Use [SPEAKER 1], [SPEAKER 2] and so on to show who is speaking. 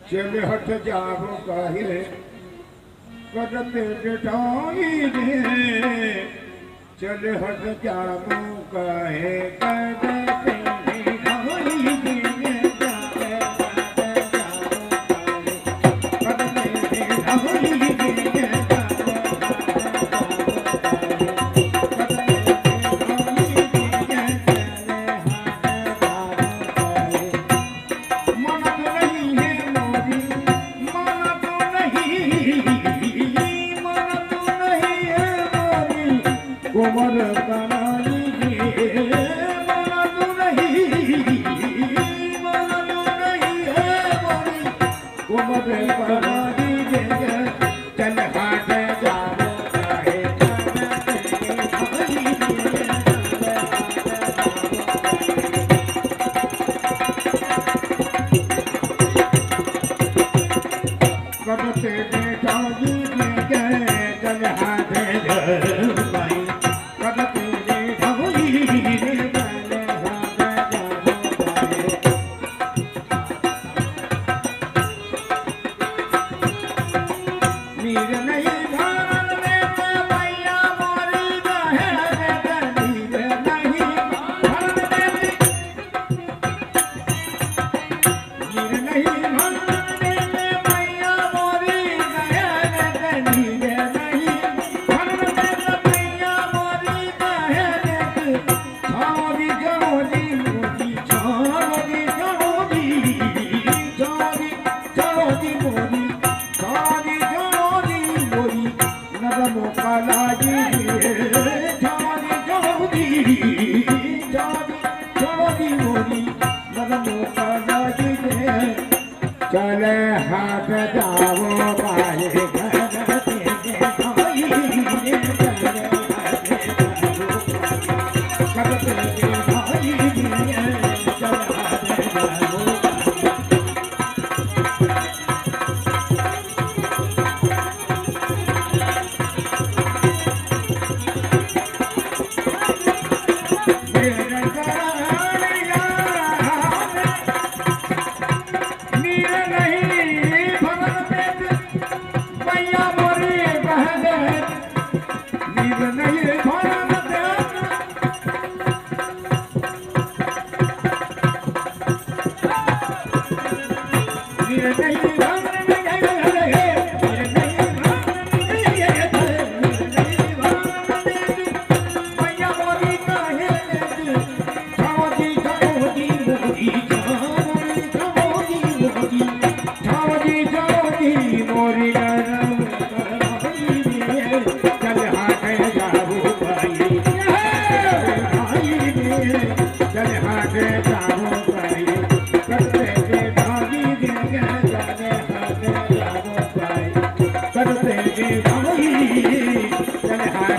[SPEAKER 1] चल हट जाबो काहे करते बिठाई दे चल हट जाबो काहे करते बिठाई दे कोमर कनाई गे मन तू नहीं है मोरी कोमर कनाई गे चल हाथ जाबो काहे करते बिठाई दे चल हाथ जाबो चल हाथ जाओ काहे चल